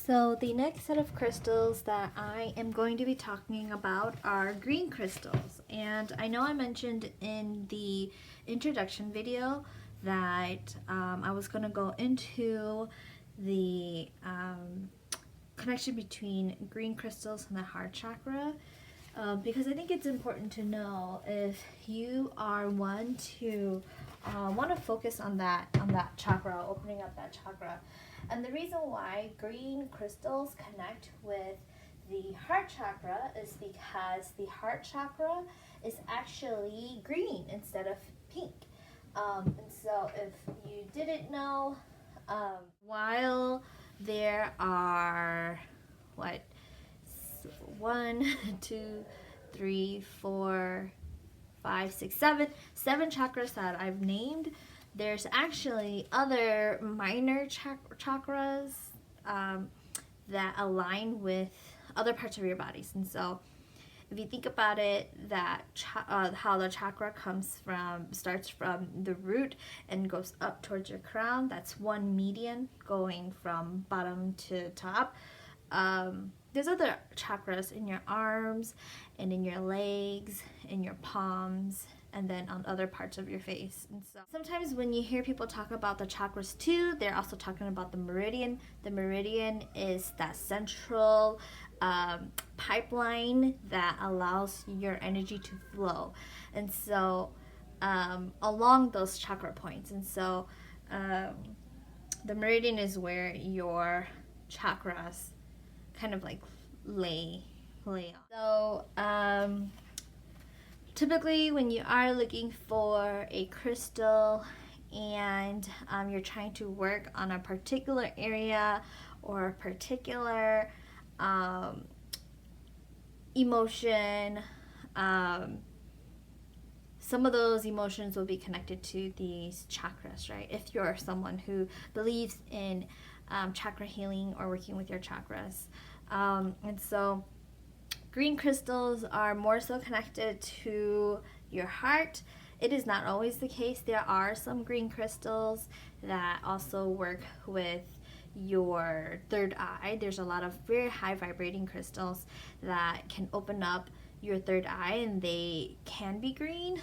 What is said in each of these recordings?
So the next set of crystals that I am going to be talking about are green crystals. And I know I mentioned in the introduction video that I was going to go into the connection between green crystals and the heart chakra. Because I think it's important to know if you are one to want to focus on that chakra, opening up that chakra. And the reason why green crystals connect with the heart chakra is because the heart chakra is actually green instead of pink. And so if you didn't know, while there are, what, 1, 2, 3, 4, 5, 6, 7 chakras that I've named, there's actually other minor chakras that align with other parts of your bodies. And so if you think about it, that how the chakra starts from the root and goes up towards your crown, that's one median going from bottom to top. There's other chakras in your arms and in your legs, in your palms, and then on other parts of your face. And so sometimes when you hear people talk about the chakras too, they're also talking about the meridian. The meridian is that central pipeline that allows your energy to flow. And so along those chakra points. And so the meridian is where your chakras kind of like lay on. So typically when you are looking for a crystal and you're trying to work on a particular area or a particular emotion, some of those emotions will be connected to these chakras, right? If you're someone who believes in chakra healing or working with your chakras. And so green crystals are more so connected to your heart. It is not always the case. There are some green crystals that also work with your third eye. There's a lot of very high vibrating crystals that can open up your third eye, and they can be green.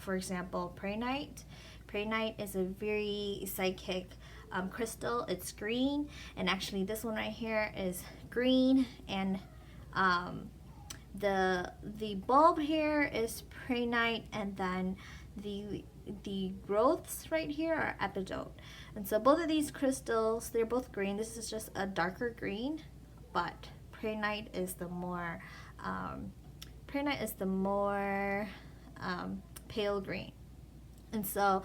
For example, Prehnite. Prehnite is a very psychic crystal. It's green, and actually this one right here is green, and the bulb here is Prehnite, and then the growths right here are Epidote. And so both of these crystals, they're both green. This is just a darker green, but Prehnite is the more pale green. And so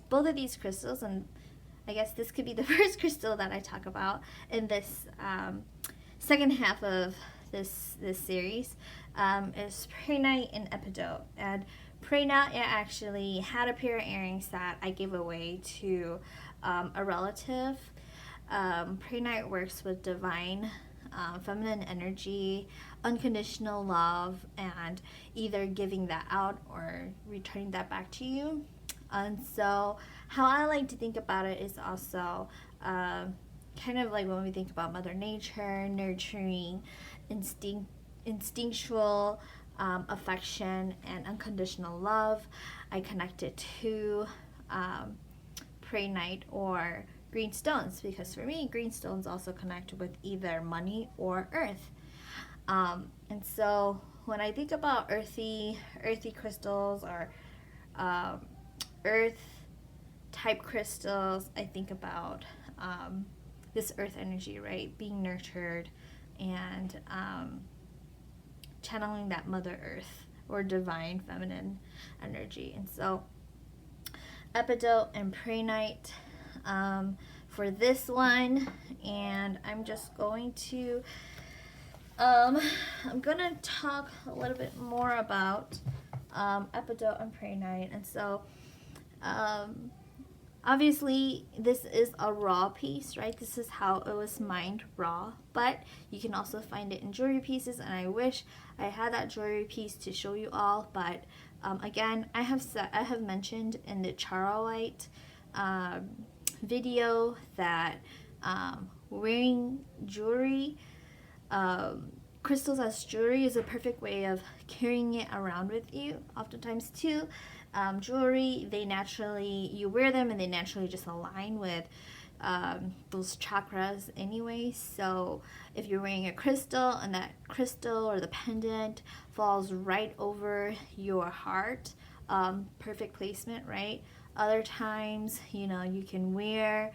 both of these crystals, and I guess this could be the first crystal that I talk about in this second half of this series, is Prehnite and Epidote. And Prehnite, I actually had a pair of earrings that I gave away to a relative. Prehnite works with divine feminine energy, unconditional love, and either giving that out or returning that back to you. And so how I like to think about it is also kind of like when we think about Mother Nature, nurturing, instinctual affection, and unconditional love. I connect it to Prehnite or green stones, because for me, green stones also connect with either money or earth. And so when I think about earthy crystals or earth type crystals, I think about this earth energy, right? Being nurtured and channeling that Mother Earth or divine feminine energy. And so Epidote and Prehnite for this one, and I'm just going to I'm gonna talk a little bit more about Epidote and Prehnite. And so obviously this is a raw piece, right? This is how it was mined raw, but you can also find it in jewelry pieces, and I wish I had that jewelry piece to show you all, but again, I have mentioned in the Chara Light video that wearing jewelry, crystals as jewelry is a perfect way of carrying it around with you. Oftentimes too, jewelry, you wear them and they naturally just align with those chakras anyway. So if you're wearing a crystal and that crystal or the pendant falls right over your heart, perfect placement, right? Other times, you can wear,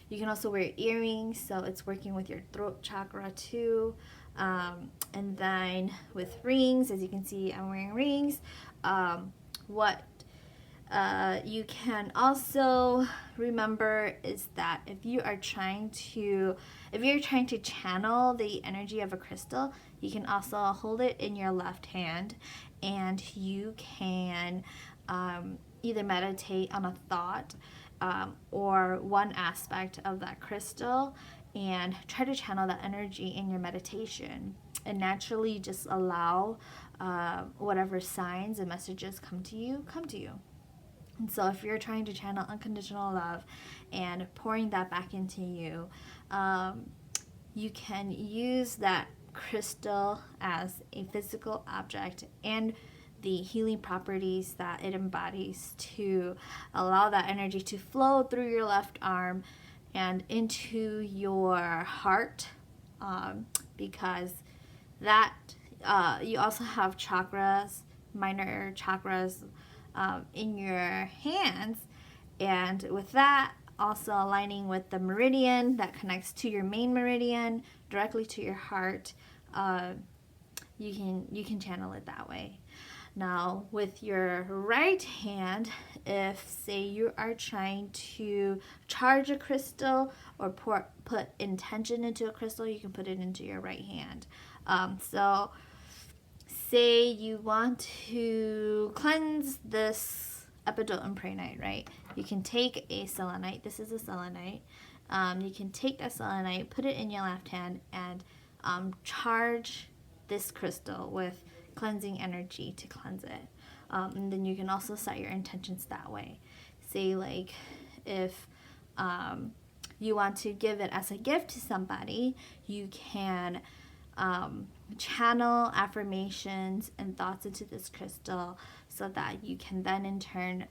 you can also wear earrings, so it's working with your throat chakra too. And then with rings, as you can see, I'm wearing rings. What you can also remember is that if you're trying to channel the energy of a crystal, you can also hold it in your left hand, and you can either meditate on a thought or one aspect of that crystal and try to channel that energy in your meditation, and naturally just allow whatever signs and messages come to you. And so if you're trying to channel unconditional love and pouring that back into you, you can use that crystal as a physical object and the healing properties that it embodies to allow that energy to flow through your left arm and into your heart, because that you also have chakras, minor chakras, in your hands, and with that also aligning with the meridian that connects to your main meridian directly to your heart, you can channel it that way. Now with your right hand, if say you are trying to charge a crystal or put intention into a crystal, you can put it into your right hand. So say you want to cleanse this epidote and prehnite, right? You can take a selenite. This is a selenite. You can take that selenite, put it in your left hand, and charge this crystal with cleansing energy to cleanse it. And then you can also set your intentions that way. Say like if you want to give it as a gift to somebody, you can channel affirmations and thoughts into this crystal so that you can then in turn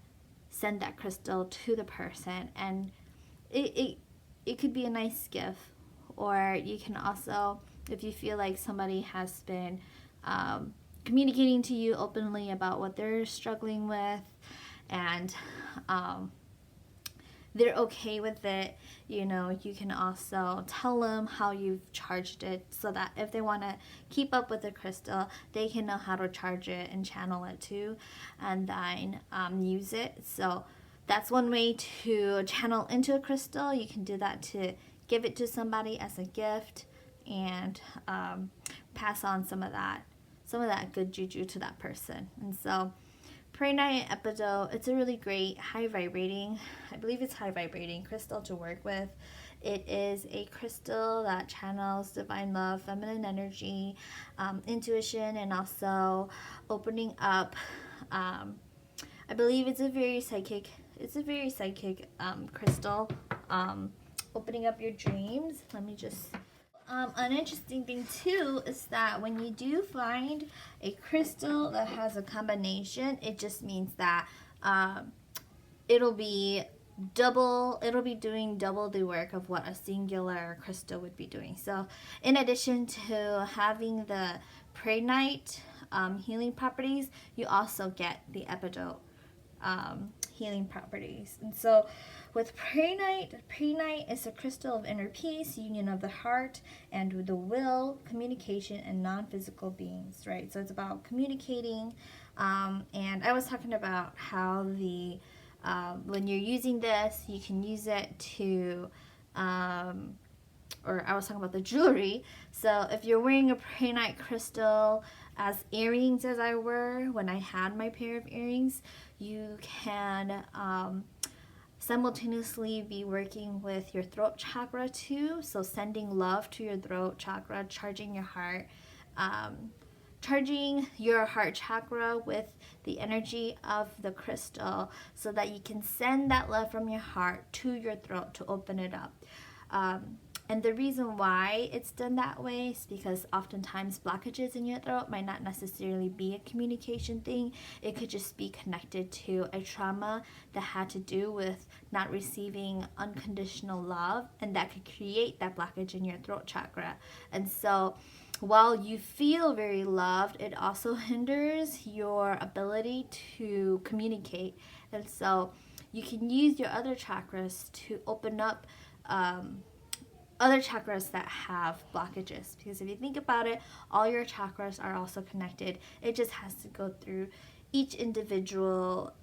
send that crystal to the person, and it could be a nice gift. Or you can also, if you feel like somebody has been communicating to you openly about what they're struggling with, and they're okay with it, you can also tell them how you've charged it, so that if they want to keep up with the crystal, they can know how to charge it and channel it too, and then use it. So that's one way to channel into a crystal. You can do that to give it to somebody as a gift and pass on some of that good juju to that person. And so Prehnite Epidote, it's a really great high vibrating crystal to work with. It is a crystal that channels divine love, feminine energy, intuition, and also opening up. I believe it's a very psychic crystal, opening up your dreams. Let me just an interesting thing too is that when you do find a crystal that has a combination, it just means that it'll be doing double the work of what a singular crystal would be doing. So in addition to having the prehnite healing properties, you also get the epidote healing properties. And so with prehnite is a crystal of inner peace, union of the heart and the will, communication, and non-physical beings, right? So it's about communicating, and I was talking about how the when you're using this, you can use it to or I was talking about the jewelry. So if you're wearing a prehnite crystal as earrings, as I were when I had my pair of earrings, you can simultaneously be working with your throat chakra too. So sending love to your throat chakra, charging your heart chakra with the energy of the crystal so that you can send that love from your heart to your throat to open it up. And the reason why it's done that way is because oftentimes blockages in your throat might not necessarily be a communication thing. It could just be connected to a trauma that had to do with not receiving unconditional love, and that could create that blockage in your throat chakra. And so while you feel very loved, it also hinders your ability to communicate. And so you can use your other chakras to open up other chakras that have blockages, because if you think about it, all your chakras are also connected. It just has to go through each individual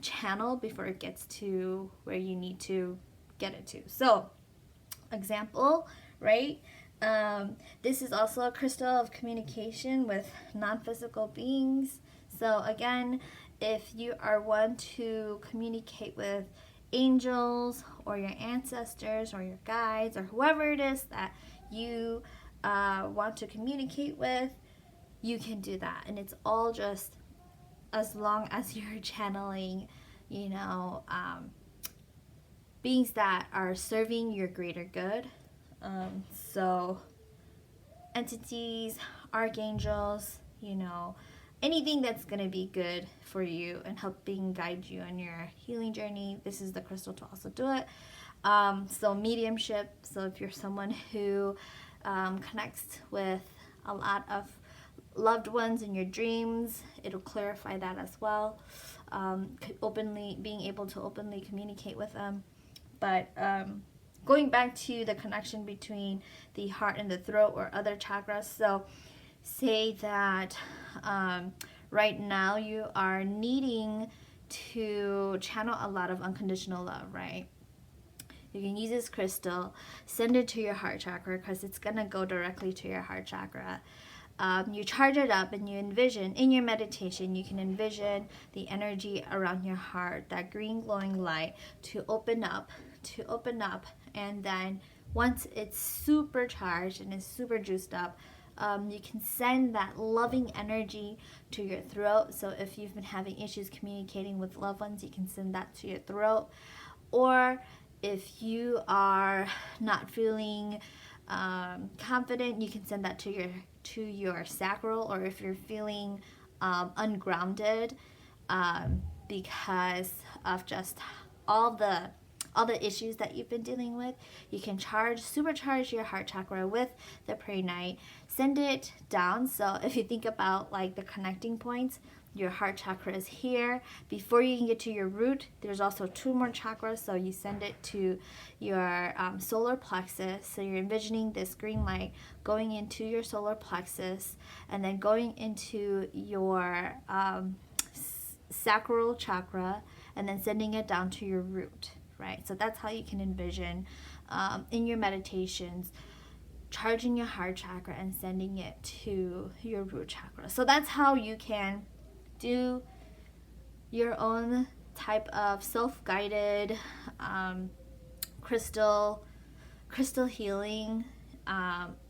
channel before it gets to where you need to get it to. So, example, right? This is also a crystal of communication with non-physical beings. So again, if you are one to communicate with angels or your ancestors or your guides or whoever it is that you want to communicate with, you can do that. And it's all just as long as you're channeling, beings that are serving your greater good. So entities, archangels, anything that's going to be good for you and helping guide you on your healing journey, this is the crystal to also do it. So mediumship, so if you're someone who connects with a lot of loved ones in your dreams, it'll clarify that as well. Being able to openly communicate with them. But going back to the connection between the heart and the throat or other chakras, so say that right now you are needing to channel a lot of unconditional love, right? You can use this crystal, send it to your heart chakra, because it's going to go directly to your heart chakra. You charge it up and you envision, in your meditation, you can envision the energy around your heart, that green glowing light to open up, and then once it's super charged and it's super juiced up, you can send that loving energy to your throat. So if you've been having issues communicating with loved ones, you can send that to your throat. Or if you are not feeling confident, you can send that to your sacral. Or if you're feeling ungrounded because of just all the issues that you've been dealing with, you can supercharge your heart chakra with the Prehnite. Send it down. So if you think about like the connecting points, your heart chakra is here. Before you can get to your root, there's also 2 more chakras. So you send it to your solar plexus. So you're envisioning this green light going into your solar plexus and then going into your sacral chakra and then sending it down to your root. Right? So that's how you can envision in your meditations, charging your heart chakra and sending it to your root chakra. So that's how you can do your own type of self-guided crystal healing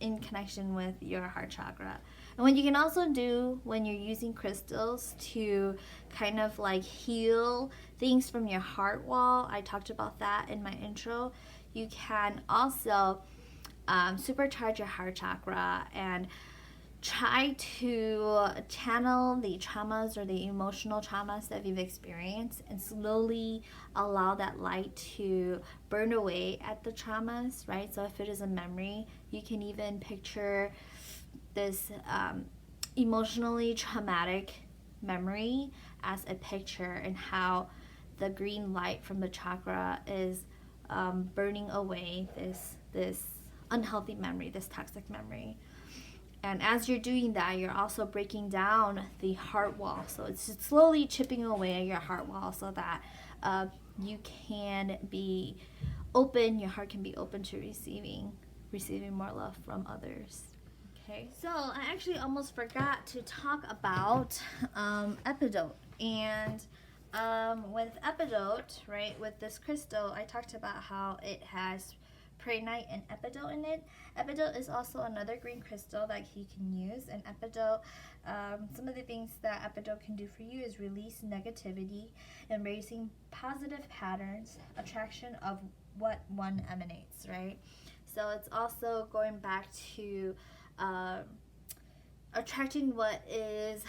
in connection with your heart chakra. And what you can also do when you're using crystals to kind of like heal things from your heart wall, I talked about that in my intro, you can also supercharge your heart chakra and try to channel the traumas or the emotional traumas that you've experienced and slowly allow that light to burn away at the traumas, right? So if it is a memory, you can even picture this emotionally traumatic memory as a picture, and how the green light from the chakra is burning away this unhealthy memory, this toxic memory. And as you're doing that, you're also breaking down the heart wall. So it's slowly chipping away at your heart wall so that you can be open, your heart can be open to receiving more love from others. Okay, so I actually almost forgot to talk about Epidote. And with Epidote, right, with this crystal, I talked about how it has Prehnite and Epidote in it. Epidote is also another green crystal that you can use. And Epidote, some of the things that Epidote can do for you is release negativity, embracing positive patterns, attraction of what one emanates, right? So it's also going back to attracting what is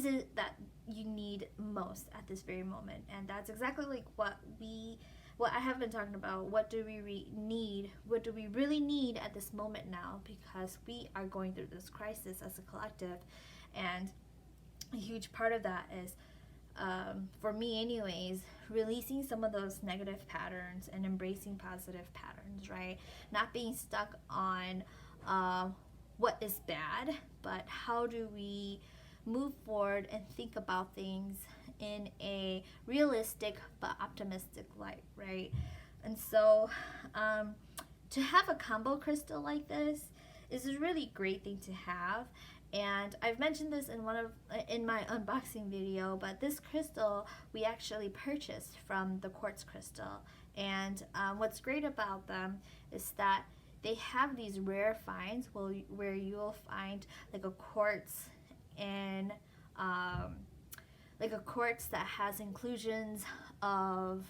it that you need most at this very moment. And that's exactly like what I have been talking about. What do we need? What do we really need at this moment now? Because we are going through this crisis as a collective, and a huge part of that is, for me anyways, releasing some of those negative patterns and embracing positive patterns, right? Not being stuck on what is bad, but how do we move forward and think about things in a realistic but optimistic light, right? And so to have a combo crystal like this is a really great thing to have. And I've mentioned this in my unboxing video, but this crystal we actually purchased from the quartz crystal. And what's great about them is that they have these rare finds where you'll find like a quartz and like a quartz that has inclusions of,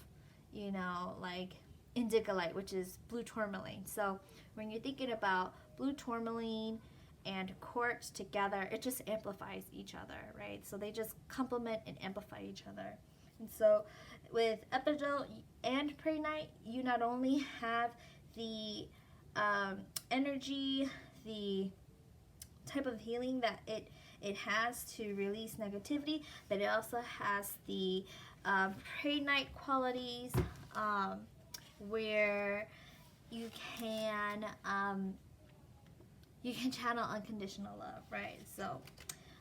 like indigo-light, which is blue tourmaline. So when you're thinking about blue tourmaline and quartz together, it just amplifies each other, right? So they just complement and amplify each other. And so with Epidote and Prehnite, you not only have the energy, the type of healing that it has to release negativity, but it also has the Prehnite qualities, where you can channel unconditional love, right? So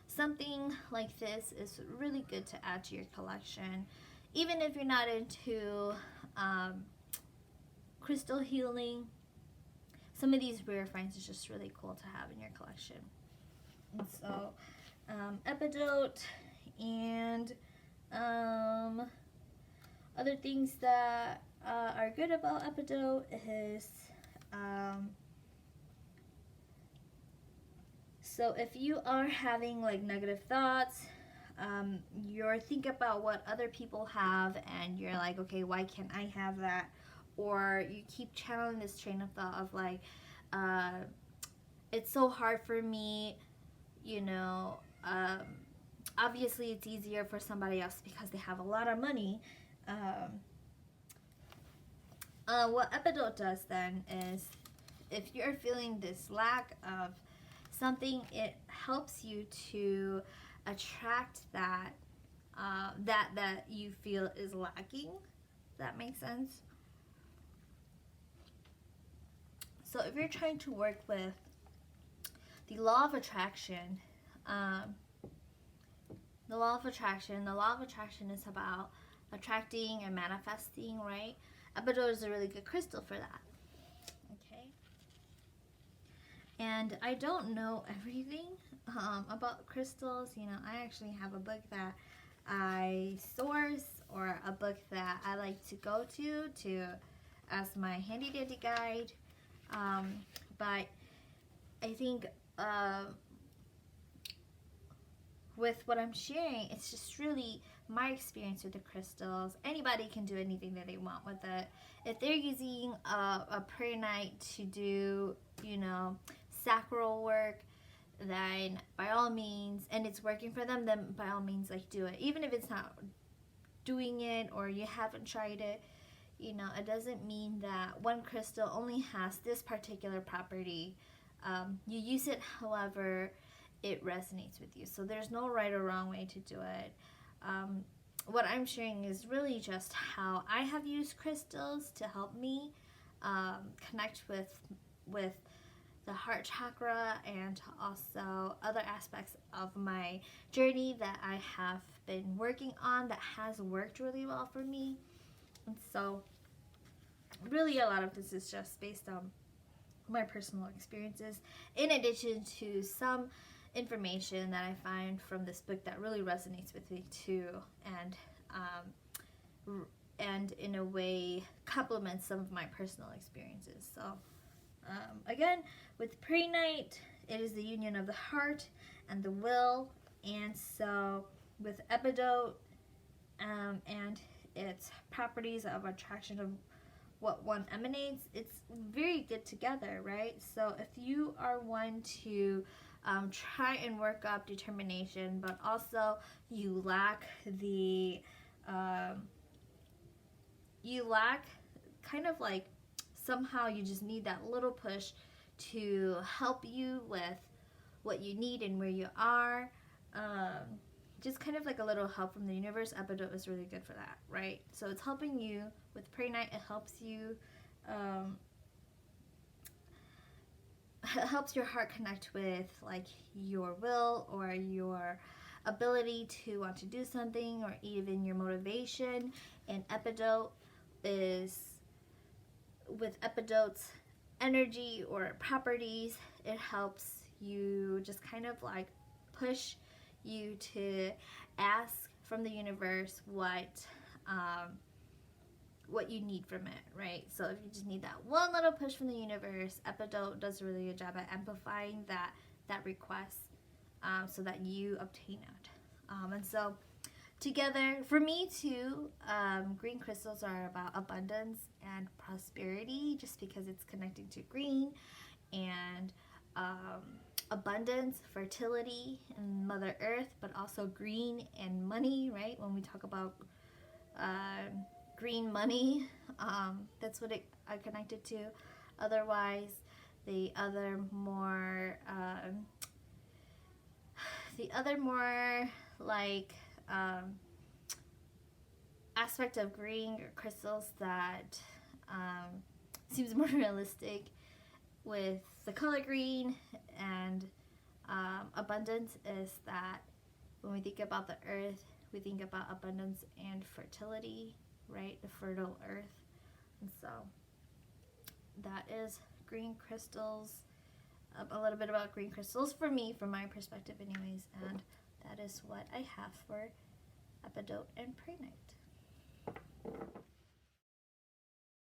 something like this is really good to add to your collection, even if you're not into crystal healing. Some of these rare finds is just really cool to have in your collection. And so Epidote and other things that are good about Epidote is so if you are having like negative thoughts, you're thinking about what other people have and you're like, okay, why can't I have that? Or you keep channeling this train of thought of like, it's so hard for me, obviously it's easier for somebody else because they have a lot of money. What Epidote does then is, if you're feeling this lack of something, it helps you to attract that that you feel is lacking. Does that make sense? So if you're trying to work with the law of attraction, the law of attraction is about attracting and manifesting, right? Epidote is a really good crystal for that. Okay. And I don't know everything about crystals. I actually have a book that I source, or a book that I like to go to as my handy dandy guide. But I think with what I'm sharing, it's just really my experience with the crystals. Anybody can do anything that they want with it. If they're using a Prehnite to do, sacral work, then by all means, and it's working for them, then by all means, like, do it. Even if it's not doing it or you haven't tried it, it doesn't mean that one crystal only has this particular property. You use it however it resonates with you. So there's no right or wrong way to do it. What I'm sharing is really just how I have used crystals to help me connect with the heart chakra, and also other aspects of my journey that I have been working on that has worked really well for me. And so really a lot of this is just based on my personal experiences, in addition to some information that I find from this book that really resonates with me too, and in a way complements some of my personal experiences. So again, with Prehnite, it is the union of the heart and the will. And so with Epidote and its properties of attraction of what one emanates, it's very good together, right? So if you are one to try and work up determination, but also you lack the kind of like, somehow you just need that little push to help you with what you need and where you are, just kind of like a little help from the universe. Epidote is really good for that, right? So it's helping you with Prehnite. It helps you, helps your heart connect with like your will or your ability to want to do something, or even your motivation. And Epidote is, with Epidote's energy or properties, it helps you just kind of like push you to ask from the universe what you need from it, right? So if you just need that one little push from the universe, Epidote does a really good job at amplifying that request, so that you obtain it. And so together, for me too, green crystals are about abundance and prosperity, just because it's connecting to green and abundance, fertility, and Mother Earth, but also green and money, right? When we talk about green money, that's what I connected to. Otherwise, the other more like aspect of green crystals that seems more realistic with the color green and abundance is that when we think about the earth, we think about abundance and fertility, right? The fertile earth. And so that is green crystals, a little bit about green crystals for me, from my perspective anyways, and that is what I have for Epidote and Prehnite.